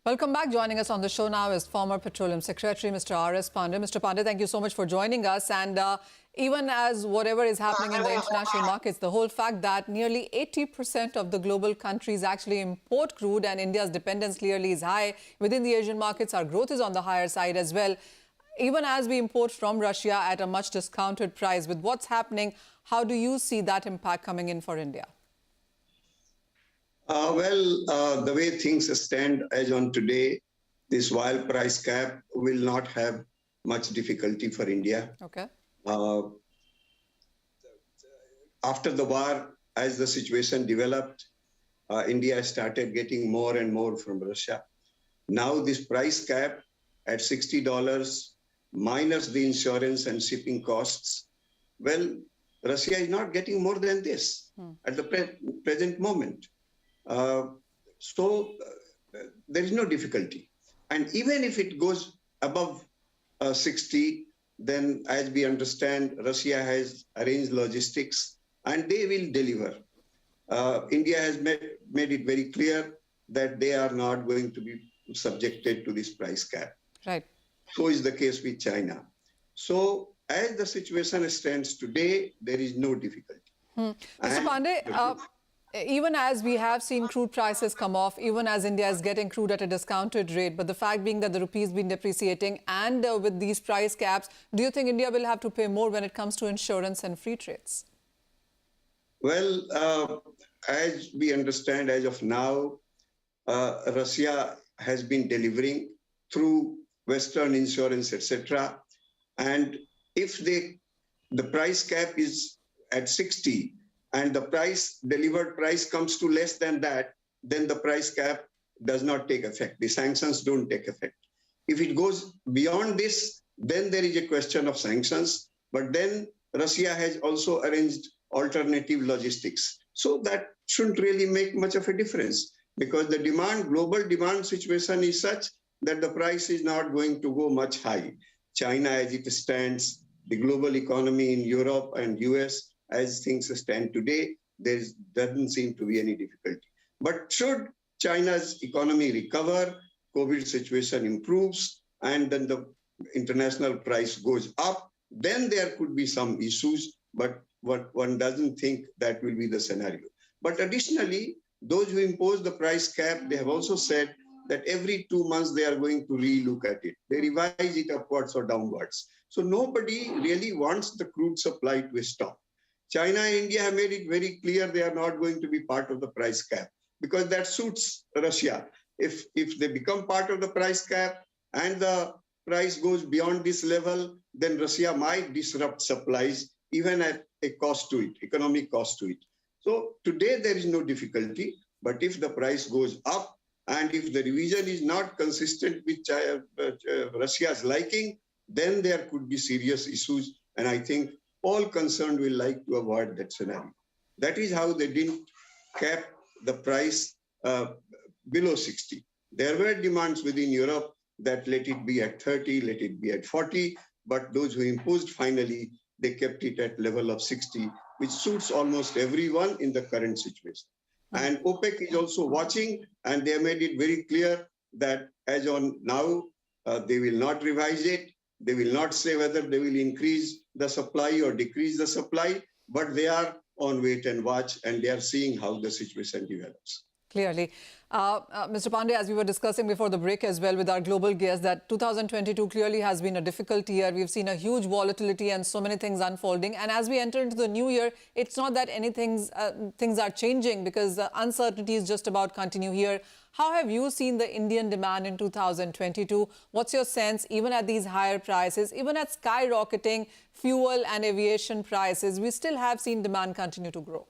Welcome back. Joining us on the show now is former Petroleum Secretary, Mr. R.S Pandey. Mr. Pandey, thank you so much for joining us. And even as whatever is happening in the international markets, the whole fact that nearly 80% of the global countries actually import crude and India's dependence clearly is high. Within the Asian markets, our growth is on the higher side as well. Even as we import from Russia at a much discounted price, with what's happening, how do you see that impact coming in for India? The way things stand as on today, this oil price cap will not have much difficulty for India. Okay. After the war, as the situation developed, India started getting more and more from Russia. Now this price cap at $60 minus the insurance and shipping costs, well, Russia is not getting more than this at the present moment. There is no difficulty. And even if it goes above 60, then as we understand, Russia has arranged logistics and they will deliver. India has made it very clear that they are not going to be subjected to this price cap. Right. So is the case with China. So as the situation stands today, there is no difficulty. Mr. Pandey, even as we have seen crude prices come off, even as India is getting crude at a discounted rate, but the fact being that the rupee has been depreciating and with these price caps, do you think India will have to pay more when it comes to insurance and free trades? Well, as we understand as of now, Russia has been delivering through Western insurance, etc. And if the price cap is at 60, and the delivered price comes to less than that, then the price cap does not take effect. The sanctions don't take effect. If it goes beyond this, then there is a question of sanctions. But then Russia has also arranged alternative logistics. So that shouldn't really make much of a difference because the global demand situation is such that the price is not going to go much high. China, as it stands, the global economy in Europe and US, as things stand today, there doesn't seem to be any difficulty. But should China's economy recover, COVID situation improves, and then the international price goes up, then there could be some issues, but one doesn't think that will be the scenario. But additionally, those who impose the price cap, they have also said that every 2 months they are going to relook at it. They revise it upwards or downwards. So nobody really wants the crude supply to stop. China and India have made it very clear they are not going to be part of the price cap because that suits Russia. If they become part of the price cap and the price goes beyond this level, then Russia might disrupt supplies even at a cost to it, economic cost to it. So today there is no difficulty, but if the price goes up and if the revision is not consistent with Russia's liking, then there could be serious issues. And I think all concerned will like to avoid that scenario. That is how they didn't cap the price below 60. There were demands within Europe that let it be at 30, let it be at 40, but those who imposed finally, they kept it at level of 60, which suits almost everyone in the current situation. And OPEC is also watching, and they have made it very clear that as on now, they will not revise it. They will not say whether they will increase the supply or decrease the supply, but they are on wait and watch, and they are seeing how the situation develops. Clearly. Mr. Pandey, as we were discussing before the break as well with our global guests, that 2022 clearly has been a difficult year. We've seen a huge volatility and so many things unfolding. And as we enter into the new year, it's not that things are changing because the uncertainty is just about continue here. How have you seen the Indian demand in 2022? What's your sense, even at these higher prices, even at skyrocketing fuel and aviation prices, we still have seen demand continue to grow?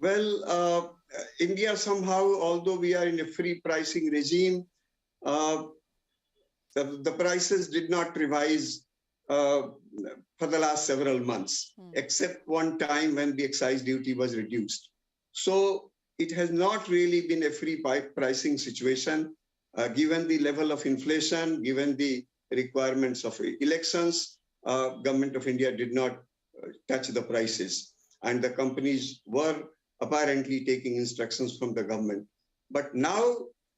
Well, India somehow, although we are in a free pricing regime, the prices did not revise for the last several months, except one time when the excise duty was reduced. So it has not really been a free pricing situation, given the level of inflation, given the requirements of elections. Government of India did not touch the prices, and the companies were apparently taking instructions from the government. But now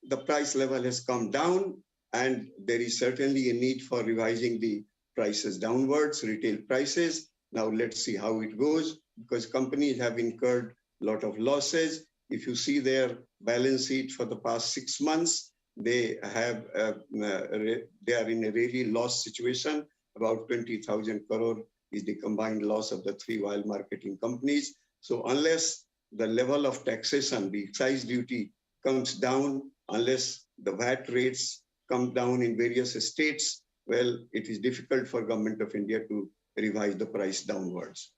the price level has come down, and there is certainly a need for revising the prices downwards, retail prices. Now let's see how it goes, because companies have incurred a lot of losses. If you see their balance sheet for the past 6 months, they are in a really loss situation. About 20,000 crore is the combined loss of the three oil marketing companies. So unless the level of taxation, the excise duty comes down, unless the VAT rates come down in various states, well, it is difficult for Government of India to revise the price downwards.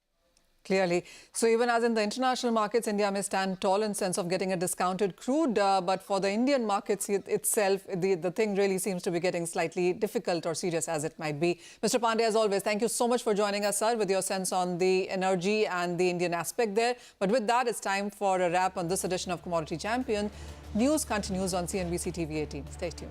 Clearly. So even as in the international markets, India may stand tall in sense of getting a discounted crude, but for the Indian markets itself, the thing really seems to be getting slightly difficult or serious as it might be. Mr. Pandey, as always, thank you so much for joining us, sir, with your sense on the energy and the Indian aspect there. But with that, it's time for a wrap on this edition of Commodity Champion. News continues on CNBC TV 18. Stay tuned.